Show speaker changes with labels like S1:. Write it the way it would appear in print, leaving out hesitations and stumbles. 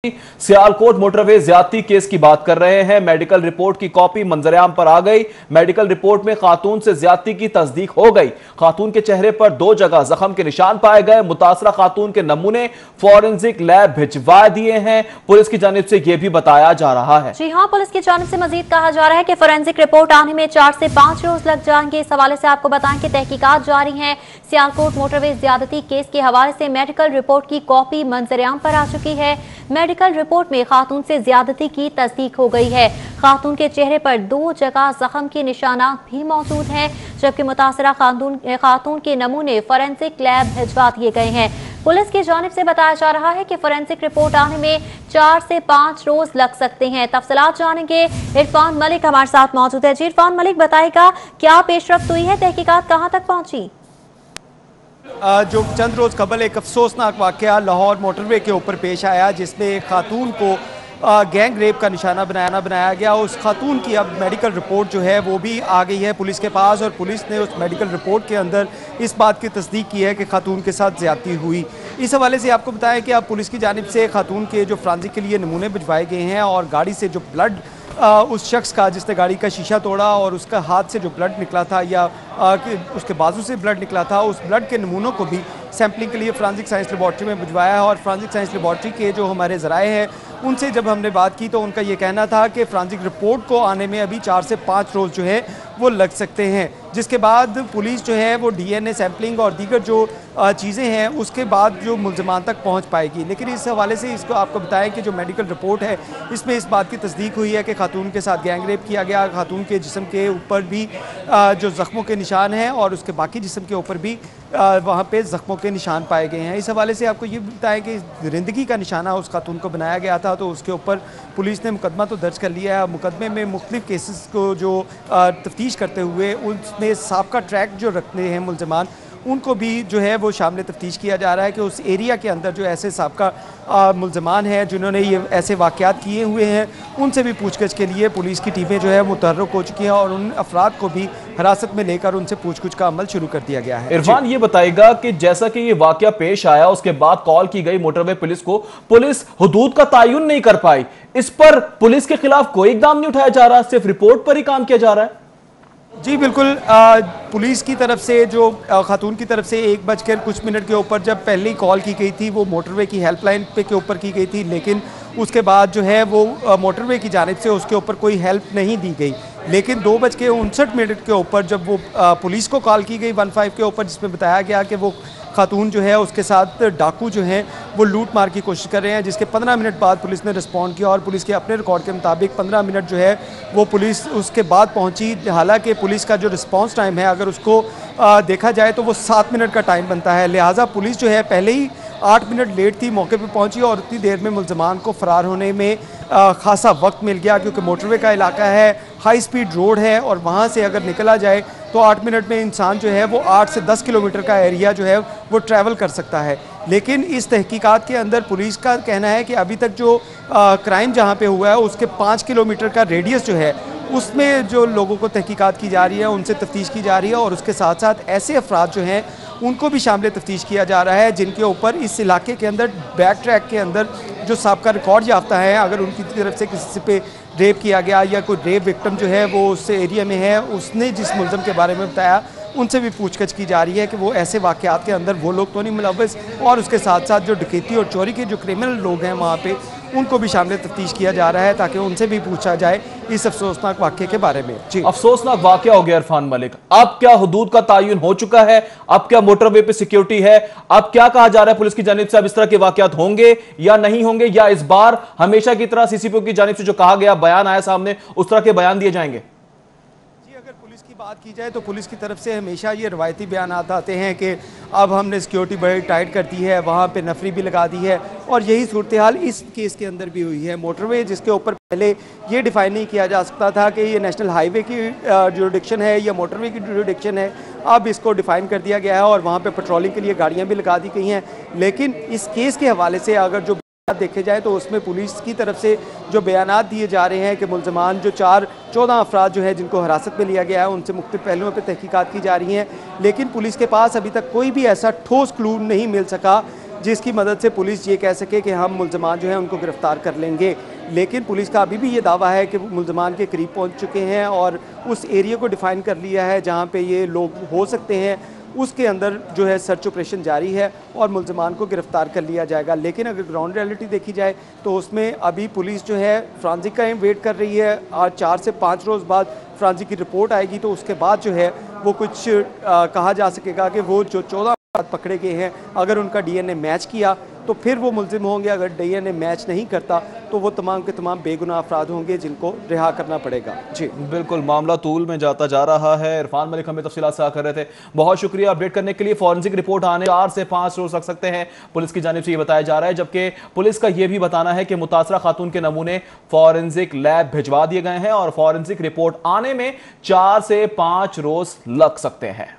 S1: Sialkot motorway ज्यादती case की बात कर रहे हैं। मेडिकल रिपोर्ट की कॉपी मंजरेआम पर आ गई। मेडिकल रिपोर्ट में खातून से ज्यादती की तस्दीक हो गई। खातून के चेहरे पर 2 जगह जख्म के निशान पाए गए। मुतासरा खातून के नमूने फॉरेंसिक लैब भिजवा दिए हैं। पुलिस की जानिब से यह भी बताया जा रहा है।
S2: जी हां, पुलिस की जानिब से मजीद कहा जा रहा है कि फोरेंसिक रिपोर्ट आने में 4 से 5 रोज लग जाएंगे। इस हवाले से आपको बताएं कि तहकीकात जारी है। सियालकोट मोटरवे ज्यादती केस के हवाले से मेडिकल रिपोर्ट की कॉपी मंजरेआम पर आ चुकी है। मेडिकल रिपोर्ट में खातून से ज्यादती की तस्दीक हो गई है। खातून के चेहरे पर 2 जगह जख्म के निशानात भी मौजूद हैं, जबकि मुतासरा खातून के नमूने फोरेंसिक लैब भिजवा दिए गए हैं। पुलिस की जानिब से बताया जा रहा है कि फोरेंसिक रिपोर्ट आने में 4 से 5 रोज लग सकते हैं। तफसीलात जानेंगे। इरफान मलिक हमारे साथ मौजूद है। जी इरफान मलिक, बताएगा क्या पेशरफ्त हुई है, तहकीकात कहां तक पहुंची?
S3: जो चंद रोज़ कबल एक अफसोसनाक वाक़या लाहौर मोटरवे के ऊपर पेश आया, जिसमें एक खातून को गैंग रेप का निशाना बनाया गया। उस खातून की अब मेडिकल रिपोर्ट जो है वो भी आ गई है पुलिस के पास, और पुलिस ने उस मेडिकल रिपोर्ट के अंदर इस बात की तस्दीक की है कि खातून के साथ ज़्यादती हुई। इस हवाले से आपको बताएं कि अब पुलिस की जानिब से खातून के जो फ्रांजिक के लिए नमूने भिजवाए गए हैं, और गाड़ी से जो ब्लड उस शख्स का जिसने गाड़ी का शीशा तोड़ा और उसका हाथ से जो ब्लड निकला था या उसके बाजू से ब्लड निकला था, उस ब्लड के नमूनों को भी सैम्पलिंग के लिए फ्रांजिक साइंस लेबॉर्ट्री में भिजवाया है। और फ्रांजिक साइंस लेबॉर्ट्री के जो हमारे ज़राए हैं उनसे जब हमने बात की तो उनका ये कहना था कि फ्रांजिक रिपोर्ट को आने में अभी 4 से 5 रोज़ जो है वो लग सकते हैं, जिसके बाद पुलिस जो है वो DNA सैम्पलिंग और दीगर जो चीज़ें हैं उसके बाद जो मुल्ज़मान तक पहुंच पाएगी। लेकिन इस हवाले से इसको आपको बताएं कि जो मेडिकल रिपोर्ट है इसमें इस बात की तस्दीक हुई है कि खातून के साथ गैंग रेप किया गया। खातून के जिस्म के ऊपर भी जो ज़ख्मों के निशान हैं और उसके बाकी जिस्म के ऊपर भी वहाँ पे ज़ख्मों के निशान पाए गए हैं। इस हवाले से आपको ये बताएं कि रिंदगी का निशाना उस खातून को बनाया गया था, तो उसके ऊपर पुलिस ने मुकदमा तो दर्ज कर लिया है। मुकदमे में मुख्तलिफ केसेस को जो तफ्तीश करते हुए उसमें साबका ट्रैक जो रखते हैं मुल्ज़मान उनको भी जो है वो शामिल तफ्तीश किया जा रहा है कि उस एरिया के अंदर जो ऐसे साबका मुल्ज़मान हैं जिन्होंने ये ऐसे वाक़यात किए हुए हैं उनसे भी पूछगछ के लिए पुलिस की टीमें जो है मुतहर्रिक हो चुकी हैं, और उन अफराद को भी हिरासत में लेकर उनसे पूछगछ का अमल शुरू कर दिया गया है।
S1: इरफान ये बताएगा कि जैसा कि ये वाक़या पेश आया उसके बाद कॉल की गई मोटरवे पुलिस को, पुलिस हुदूद का तायुन नहीं कर पाई। इस पर पुलिस के खिलाफ कोई इकदाम नहीं उठाया जा रहा, सिर्फ रिपोर्ट पर ही काम किया जा रहा है।
S3: जी बिल्कुल, पुलिस की तरफ से जो खातून की तरफ से 1:कुछ के ऊपर जब पहली कॉल की गई थी वो मोटरवे की हेल्पलाइन पे के ऊपर की गई थी, लेकिन उसके बाद जो है वो मोटरवे की जानिब से उसके ऊपर कोई हेल्प नहीं दी गई। लेकिन 2:59 के ऊपर जब वो पुलिस को कॉल की गई 15 के ऊपर, जिसमें बताया गया कि वो खातून जो है उसके साथ डाकू जो हैं वो लूट मार की कोशिश कर रहे हैं, जिसके 15 मिनट बाद पुलिस ने रिस्पॉन्ड किया और पुलिस के अपने रिकॉर्ड के मुताबिक 15 मिनट जो है वो पुलिस उसके बाद पहुंची। हालांकि पुलिस का जो रिस्पॉन्स टाइम है अगर उसको देखा जाए तो वो 7 मिनट का टाइम बनता है, लिहाजा पुलिस जो है पहले ही 8 मिनट लेट थी, मौके पर पहुँची और उतनी देर में मुल्ज़मान को फ़रार होने में खासा वक्त मिल गया, क्योंकि मोटरवे का इलाका है, हाई स्पीड रोड है और वहाँ से अगर निकला जाए तो 8 मिनट में इंसान जो है वो 8 से 10 किलोमीटर का एरिया जो है वो ट्रैवल कर सकता है। लेकिन इस तहकीकात के अंदर पुलिस का कहना है कि अभी तक जो क्राइम जहाँ पे हुआ है उसके 5 किलोमीटर का रेडियस जो है उसमें जो लोगों को तहकीकात की जा रही है, उनसे तफ्तीश की जा रही है, और उसके साथ साथ ऐसे अफराद जो हैं उनको भी शामिल तफ्तीश किया जा रहा है जिनके ऊपर इस इलाके के अंदर बैक ट्रैक के अंदर जो साबका रिकॉर्ड याफ्ता है, अगर उनकी तरफ से किसी पे रेप किया गया या कोई रेप विक्टिम जो है वो उस एरिया में है, उसने जिस मुल्ज़म के बारे में बताया उनसे भी पूछगछ की जा रही है कि वो ऐसे वाक़यात के अंदर वो लोग तो नहीं मुलव्वस, और उसके साथ साथ जो डकैती और चोरी के जो क्रिमिनल लोग हैं वहाँ पे उनको भी शामिल तफ्तीश किया जा रहा है ताकि उनसे भी पूछा जाए इस अफसोसनाक वाक़े के बारे में। जी
S1: अफसोसनाक वाक़या हो गया इरफान मलिक। अब क्या हुदूद का तायुन हो चुका है? अब क्या मोटरवे पे सिक्योरिटी है? अब क्या कहा जा रहा है पुलिस की जानिब से, अब इस तरह के वाक़यात होंगे या नहीं होंगे, या इस बार हमेशा की तरह CCPO की जानिब से जो कहा गया बयान आया सामने उस तरह के बयान दिए जाएंगे?
S3: बात की जाए तो पुलिस की तरफ से हमेशा ये रवायती बयान आते हैं कि अब हमने सिक्योरिटी बड़ी टाइट कर दी है, वहाँ पे नफरी भी लगा दी है, और यही सूरत हाल इस केस के अंदर भी हुई है। मोटरवे जिसके ऊपर पहले ये डिफाइन नहीं किया जा सकता था कि ये नेशनल हाईवे की जुरिडिक्शन है या मोटरवे की जुरिडिक्शन है, अब इसको डिफाइन कर दिया गया है और वहाँ पर पेट्रोलिंग के लिए गाड़ियाँ भी लगा दी गई हैं। लेकिन इस केस के हवाले से अगर जो देखे जाए तो उसमें पुलिस की तरफ से जो बयानात दिए जा रहे हैं कि मुल्ज़मान जो 14 अफराद जो है जिनको हिरासत में लिया गया है उनसे मुख्तलिफ पहलुओं पर तहकीकात की जा रही हैं, लेकिन पुलिस के पास अभी तक कोई भी ऐसा ठोस क्लू नहीं मिल सका जिसकी मदद से पुलिस ये कह सके कि हम मुल्ज़मान जो हैं उनको गिरफ्तार कर लेंगे। लेकिन पुलिस का अभी भी ये दावा है कि मुल्ज़मान के करीब पहुंच चुके हैं और उस एरिया को डिफ़ाइन कर लिया है जहां पे ये लोग हो सकते हैं, उसके अंदर जो है सर्च ऑपरेशन जारी है और मुल्ज़मान को गिरफ्तार कर लिया जाएगा। लेकिन अगर ग्राउंड रियलिटी देखी जाए तो उसमें अभी पुलिस जो है फ्रांसिक का वेट कर रही है और 4 से 5 रोज़ बाद फ्रांसिक की रिपोर्ट आएगी तो उसके बाद जो है वो कुछ कहा जा सकेगा कि वो जो 14 पकड़े गए हैं अगर उनका डीएनए मैच किया तो फिर वो मुल्जिम होंगे, अगर डीएनए मैच नहीं करता तो वो तमाम के तमाम बेगुनाह अफराद होंगे जिनको रिहा करना पड़ेगा। जी
S1: बिल्कुल, मामला तूल में जाता जा रहा है। इरफान मलिक हमें तफसीलात साझा कर रहे थे, बहुत शुक्रिया अपडेट करने के लिए। फॉरेंसिक रिपोर्ट आने 4 से 5 रोज लग सकते हैं, पुलिस की जानिब से ये बताया जा रहा है, जबकि पुलिस का यह भी बताना है कि मुतासरा खातून के नमूने फॉरेंसिक लैब भिजवा दिए गए हैं और फॉरेंसिक रिपोर्ट आने में 4 से 5 रोज लग सकते हैं।